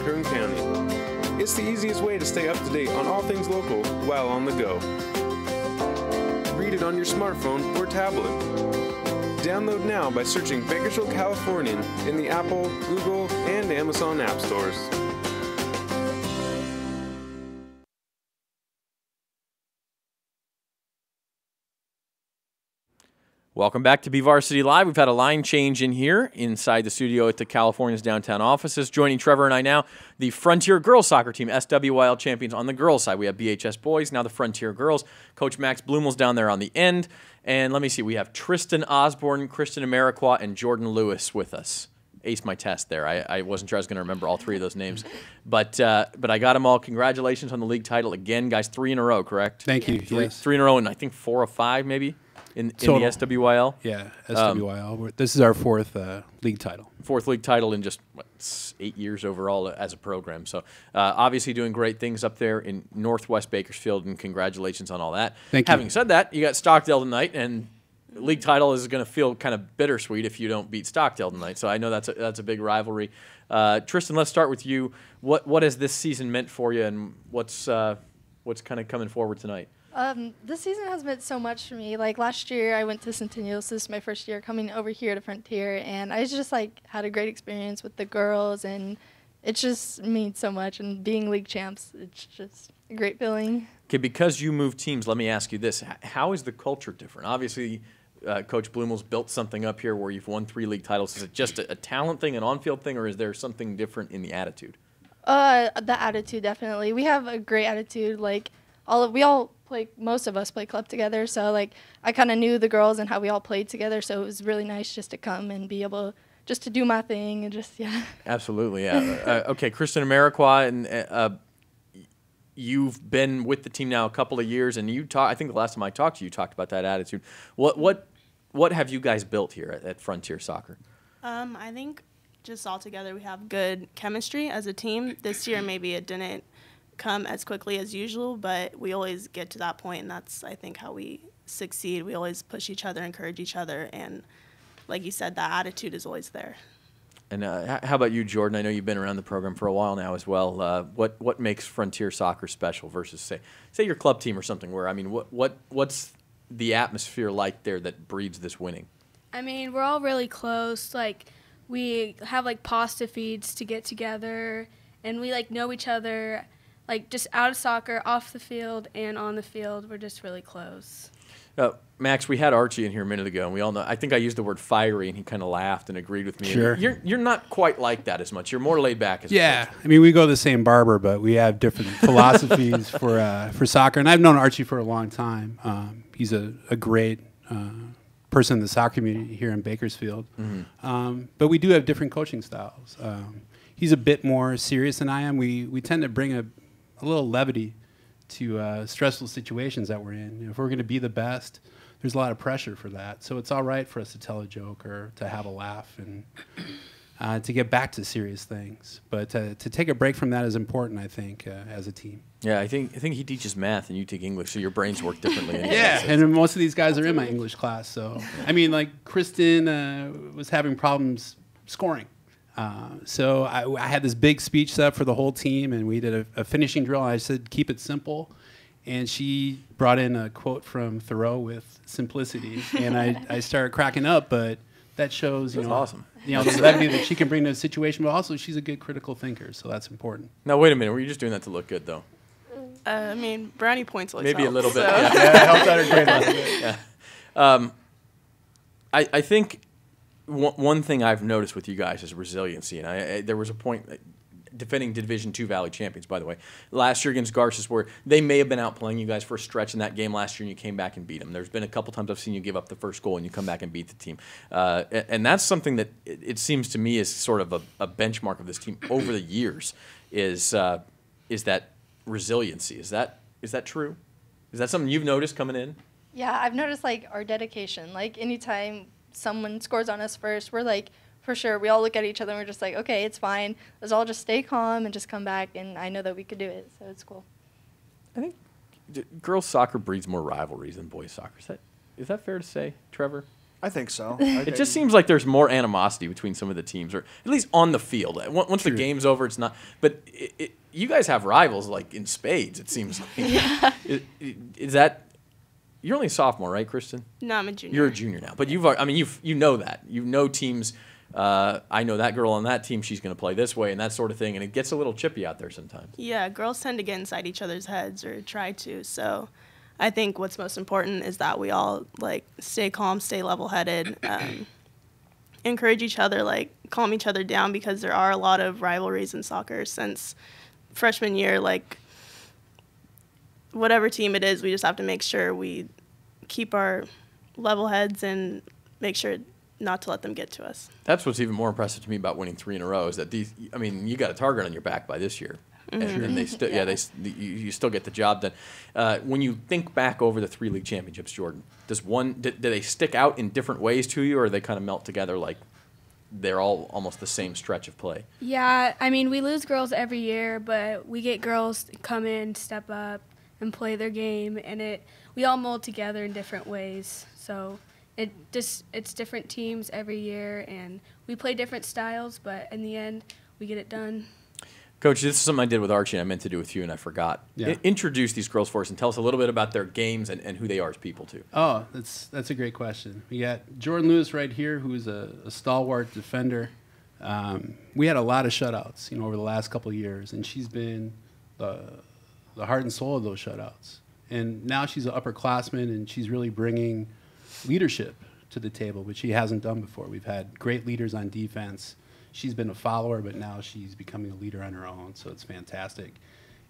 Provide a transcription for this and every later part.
Kern County. It's the easiest way to stay up to date on all things local while on the go. Read it on your smartphone or tablet. Download now by searching Bakersfield Californian in the Apple, Google, and Amazon app stores. Welcome back to BVarsity Live. We've had a line change in here inside the studio at the California's downtown offices. Joining Trevor and I now, the Frontier Girls Soccer Team, SWYL champions on the girls' side. We have BHS boys, now the Frontier Girls. Coach Max Blumel's down there on the end. And let me see, we have Tristan Osborne, Kristen Amarikwa, and Jordan Lewis with us. Aced my test there. I wasn't sure I was going to remember all three of those names. But I got them all. Congratulations on the league title again, guys. 3 in a row, correct? Thank you. Three in a row, and I think 4 or 5 maybe. In the SWYL? Yeah, SWYL. This is our 4th league title. 4th league title in just, 8 years overall as a program. So obviously doing great things up there in Northwest Bakersfield, and congratulations on all that. Thank you. Having said that, you got Stockdale tonight, and league title is going to feel kind of bittersweet if you don't beat Stockdale tonight. So I know that's a big rivalry. Tristan, let's start with you. What has this season meant for you, and what's kind of coming forward tonight? This season has meant so much for me. Like last year, I went to Centennial. This is my first year coming over here to Frontier, and I just had a great experience with the girls, and it just means so much. And being league champs, it's just a great feeling. Okay, because you moved teams, let me ask you this: how is the culture different? Obviously, Coach Blumel's built something up here where you've won 3 league titles. Is it just a talent thing, an on-field thing, or is there something different in the attitude? The attitude, definitely. We have a great attitude. Most of us play club together, so I kind of knew the girls and how we all played together, so it was really nice just to come and be able just to do my thing and just, yeah. Absolutely, yeah. Okay, Kristen Amarikwa, and you've been with the team now a couple of years, and I think the last time I talked to you, you talked about that attitude. What have you guys built here at Frontier Soccer? I think just all together we have good chemistry as a team. This year maybe it didn't come as quickly as usual, but we always get to that point, and that's, I think, how we succeed. We always push each other, encourage each other, and like you said, that attitude is always there. And how about you, Jordan? I know you've been around the program for a while now as well. What makes Frontier Soccer special versus, say your club team or something where, I mean, what's the atmosphere like there that breeds this winning? I mean, we're all really close. We have, pasta feeds to get together, and we, know each other. Just out of soccer, off the field, and on the field, we're just really close. Max, we had Archie in here a minute ago, and we all know. I think I used the word fiery, and he kind of laughed and agreed with me. Sure. And you're not quite like that as much. You're more laid back. Yeah, I mean, we go to the same barber, but we have different philosophies for soccer. And I've known Archie for a long time. He's a great person in the soccer community here in Bakersfield. Mm-hmm. But we do have different coaching styles. He's a bit more serious than I am. We tend to bring a little levity to stressful situations that we're in. If we're going to be the best, there's a lot of pressure for that. So it's all right for us to tell a joke or to have a laugh and to get back to serious things. But to take a break from that is important, I think, as a team. Yeah, I think he teaches math and you take English, so your brains work differently. Yeah, and most of these guys are in my English class. So, I mean, Kristen was having problems scoring. So I had this big speech set up for the whole team, and we did a finishing drill. I said, keep it simple. And she brought in a quote from Thoreau with simplicity, and I started cracking up, but that shows, awesome. The levity that she can bring to a situation, but also she's a good critical thinker, so that's important. Now, wait a minute. Were you just doing that to look good, though? I mean, brownie points always Maybe help, a little bit. So. Yeah, it helps out her grade a little bit. Yeah. I think one thing I've noticed with you guys is resiliency, and there was a point defending Division II Valley champions, by the way, last year against Garces, where they may have been outplaying you guys for a stretch in that game last year, and you came back and beat them. There's been a couple times I've seen you give up the first goal, and you come back and beat the team. And that's something that it seems to me is sort of a benchmark of this team over the years, is that resiliency. Is that true? Is that something you've noticed coming in? Yeah, I've noticed our dedication. Anytime someone scores on us first, we're for sure, we all look at each other and we're just okay, it's fine. Let's all just stay calm and just come back, and I know that we could do it, so it's cool. I think girls soccer breeds more rivalries than boys soccer. Is that fair to say, Trevor? I think so. It just seems like there's more animosity between some of the teams, or at least on the field. Once the game's over, it's not. But you guys have rivals like in spades. It seems like. Yeah. Is that? You're only a sophomore, right, Kristen? No, I'm a junior. You're a junior now, but you know that. You know teams. I know that girl on that team. She's going to play this way and that sort of thing, and it gets a little chippy out there sometimes. Yeah, girls tend to get inside each other's heads or try to. So I think what's most important is that we all like stay calm, stay level-headed, encourage each other, like calm each other down, because there are a lot of rivalries in soccer since freshman year. Like whatever team it is, we just have to make sure we keep our level heads and make sure not to let them get to us. That's what's even more impressive to me about winning 3 in a row is that you got a target on your back by this year. And they still, you still get the job done. When you think back over the 3 league championships, Jordan, do they stick out in different ways to you, or they kind of melt together like they're all almost the same stretch of play? Yeah, I mean, we lose girls every year, but we get girls to come in, step up, and play their game, and we all mold together in different ways. So it's different teams every year, and we play different styles, but in the end, we get it done. Coach, this is something I did with Archie, and I meant to do with you, and I forgot. Yeah. Introduce these girls for us and tell us a little bit about their games and who they are as people, too. Oh, that's a great question. We got Jordan Lewis right here, who is a stalwart defender. We had a lot of shutouts, over the last couple of years, and she's been the heart and soul of those shutouts. And now she's an upperclassman, and she's really bringing leadership to the table, which she hasn't done before. We've had great leaders on defense. She's been a follower, but now she's becoming a leader on her own, so it's fantastic.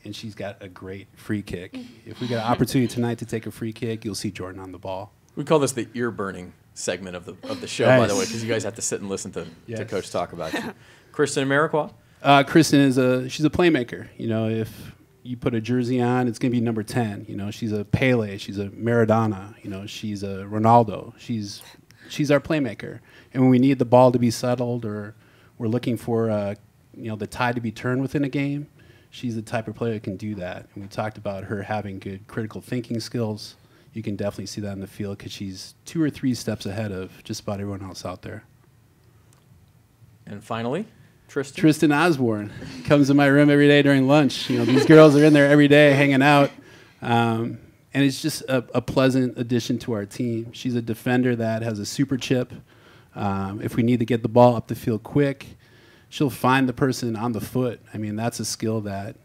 And she's got a great free kick. If we get an opportunity tonight to take a free kick, you'll see Jordan on the ball. We call this the ear-burning segment of the show, Nice. by the way, because you guys have to sit and listen to Yes. Coach talk about you. Kristen Amarikwa? Kristen she's a playmaker. If you put a jersey on, it's going to be number 10. She's a Pele, she's a Maradona, she's a Ronaldo. She's our playmaker. And when we need the ball to be settled, or we're looking for the tide to be turned within a game, she's the type of player that can do that. And we talked about her having good critical thinking skills. You can definitely see that in the field because she's 2 or 3 steps ahead of just about everyone else out there. And finally, Tristan? Tristan Osborne comes to my room every day during lunch. These girls are in there every day hanging out. And it's just a pleasant addition to our team. She's a defender that has a super chip. If we need to get the ball up the field quick, she'll find the person on the foot. I mean, that's a skill that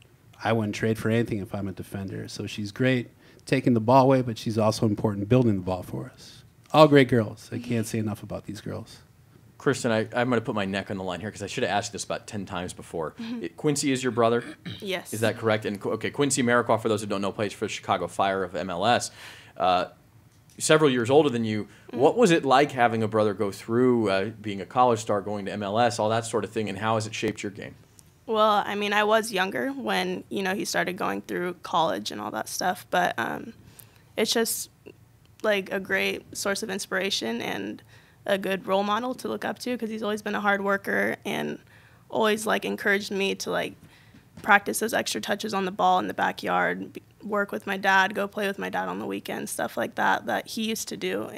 I wouldn't trade for anything if I'm a defender. So she's great taking the ball away, but she's also important building the ball for us. All great girls. I can't say enough about these girls. Kristen, I'm going to put my neck on the line here because I should have asked this about 10 times before. Quincy is your brother? Yes. Is that correct? And okay, Quincy Amarikwa, for those who don't know, plays for Chicago Fire of MLS. Several years older than you. What was it like having a brother go through being a college star, going to MLS, all that sort of thing, and how has it shaped your game? Well, I mean, I was younger when, he started going through college and all that stuff, but it's just like a great source of inspiration and a good role model to look up to, because he's always been a hard worker and always encouraged me to practice those extra touches on the ball in the backyard, work with my dad, go play with my dad on the weekends, stuff like that he used to do,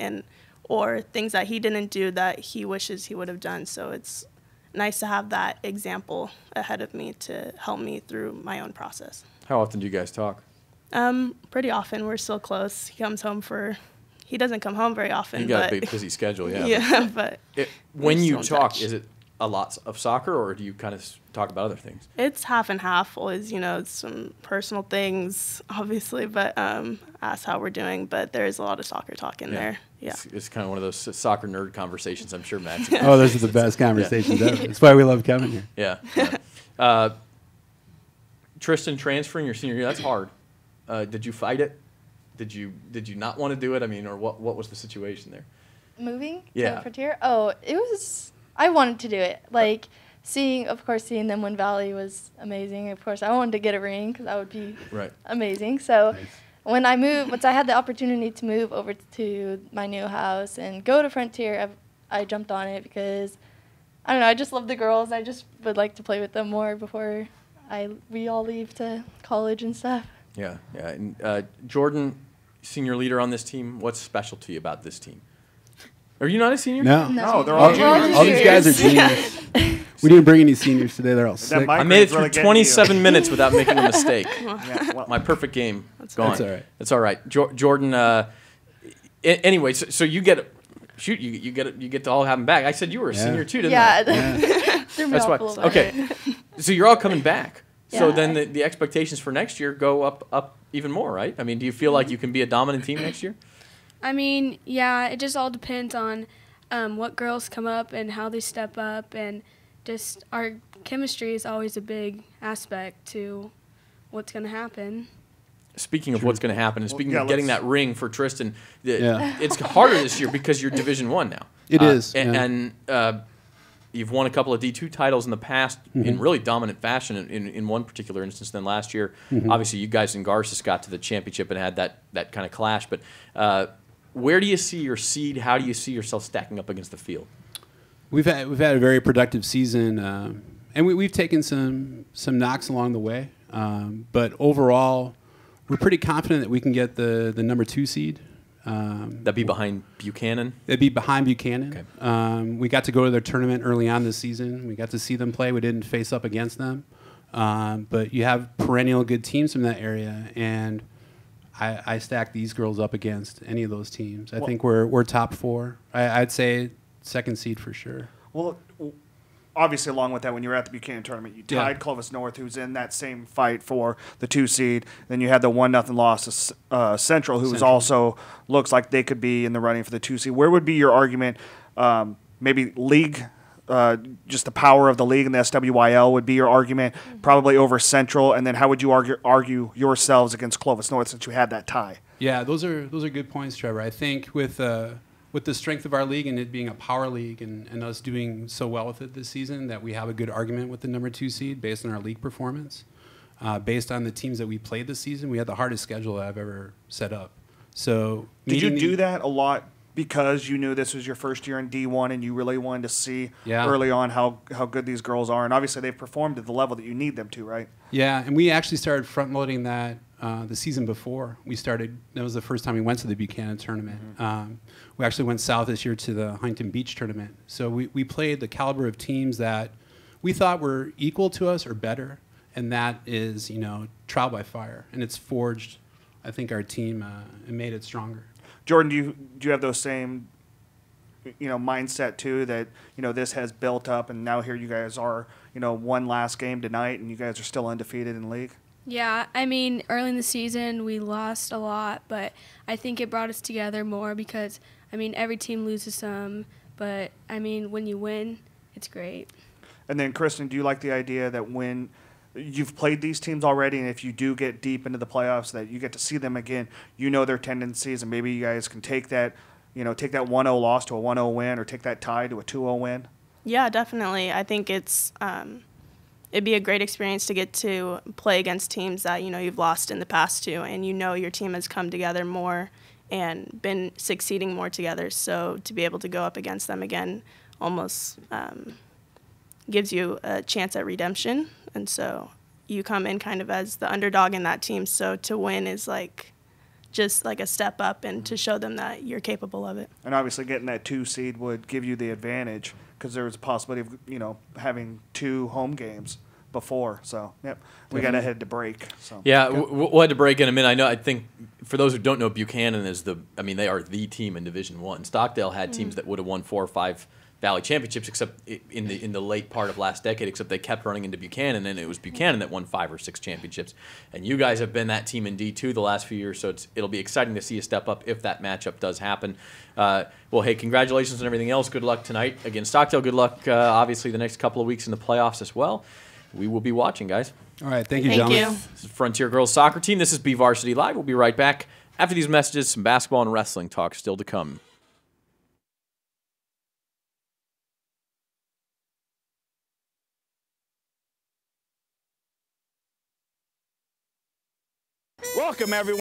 or things that he didn't do that he wishes he would have done. So it's nice to have that example ahead of me to help me through my own process. How often do you guys talk? Pretty often. We're still close. He doesn't come home very often. You got a big busy schedule, yeah. Yeah, but when you still in talk, touch. is it a lot of soccer, or do you kind of talk about other things? It's half and half. Always, some personal things, obviously, but ask how we're doing. But there is a lot of soccer talk in there. Yeah. It's kind of one of those soccer nerd conversations, I'm sure, Matt. Oh, those are the best conversations ever. That's why we love coming here. Yeah. Tristan, transferring your senior year, that's hard. Did you fight it? Did you not want to do it? I mean, or what was the situation there? Moving Yeah. to the Frontier? Oh, I wanted to do it. Seeing them win Valley was amazing. Of course, I wanted to get a ring because that would be amazing. So Nice. when I moved, once I had the opportunity to move over to my new house and go to Frontier, I jumped on it because, I don't know, I just love the girls. I just would like to play with them more before we all leave to college and stuff. Yeah. And Jordan, senior leader on this team, what's special to you about this team? Are you not a senior? No. No, they're all juniors. All these guys are juniors. We didn't bring any seniors today. They're all sick. I made it through 27 minutes without making a mistake. Yeah, well, My perfect game gone. That's all right. That's all right. Jordan. Anyway, so you get you get to all have them back. I said you were a senior too, didn't I? Yeah. Threw me That's off why. a little bit. Okay, so you're all coming back. So Yeah. then the expectations for next year go up even more, right? I mean, do you feel like you can be a dominant team next year? I mean, yeah, it just all depends on what girls come up and how they step up, and just our chemistry is always a big aspect to what's going to happen. Speaking of what's going to happen, and speaking yeah, of getting let's- that ring for Tristan, Yeah. it's harder this year because you're Division I now. It is, yeah. And you've won a couple of D2 titles in the past in really dominant fashion in one particular instance than last year. Obviously, you guys in Garces got to the championship and had that kind of clash. But where do you see your seed? How do you see yourself stacking up against the field? We've had a very productive season, and we've taken some knocks along the way. But overall, we're pretty confident that we can get the number 2 seed. That'd be behind Buchanan. They'd be behind Buchanan. Okay. We got to go to their tournament early on this season. We got to see them play. We didn't face up against them. But you have perennial good teams from that area, and I stack these girls up against any of those teams. I think we're top 4. I'd say 2nd seed for sure. Well, obviously, along with that, when you were at the Buchanan tournament, you tied Clovis North, who's in that same fight for the 2 seed. Then you had the 1-0 loss to Central, who also looks like they could be in the running for the 2 seed. Where would be your argument? Maybe league, just the power of the league and the SWYL would be your argument, probably over Central. And then how would you argue yourselves against Clovis North since you had that tie? Yeah, those are good points, Trevor. I think with the strength of our league and it being a power league and us doing so well with it this season, that we have a good argument with the number 2 seed based on our league performance. Based on the teams that we played this season, we had the hardest schedule that I've ever set up. So Did you do that a lot because you knew this was your first year in D1 and you really wanted to see early on how good these girls are? And obviously they've performed at the level that you need them to, right? Yeah, and we actually started front-loading that the season before. That was the first time we went to the Buchanan tournament. We actually went south this year to the Huntington Beach tournament. So we played the caliber of teams that we thought were equal to us or better, and that is, trial by fire. And it's forged, I think, our team and made it stronger. Jordan, do you have those same mindset too, that this has built up and now here you guys are, one last game tonight and you guys are still undefeated in league? Yeah, I mean, early in the season we lost a lot, but I think it brought us together more because, I mean, every team loses some, but, I mean, when you win, it's great. And then, Kristen, do you like the idea that when you've played these teams already and if you do get deep into the playoffs that you get to see them again, their tendencies, and maybe you guys can take that 1-0 loss to a 1-0 win or take that tie to a 2-0 win? Yeah, definitely. I think it's it'd be a great experience to get to play against teams that you've lost in the past to, and your team has come together more and been succeeding more together. So to be able to go up against them again almost gives you a chance at redemption. And so you come in kind of as the underdog in that team. So to win is just like a step up and to show them that you're capable of it. And obviously getting that 2 seed would give you the advantage because there was a possibility of, having 2 home games before. So, yep, we got to head to break. So. Yeah, we'll head to break in a minute. I think for those who don't know, Buchanan is they are the team in Division I. Stockdale had teams that would have won 4 or 5 Valley championships, except in the late part of last decade, except they kept running into Buchanan, and it was Buchanan that won 5 or 6 championships. And you guys have been that team in D2 the last few years, so it'll be exciting to see a step up if that matchup does happen. Well, hey, congratulations on everything else. Good luck tonight against Stockdale. Good luck, obviously, the next couple of weeks in the playoffs as well. We will be watching, guys. All right, thank you, Thank gentlemen. you. This is Frontier Girls Soccer Team. This is BVarsity Live. We'll be right back after these messages. Some basketball and wrestling talk still to come. Welcome, everyone.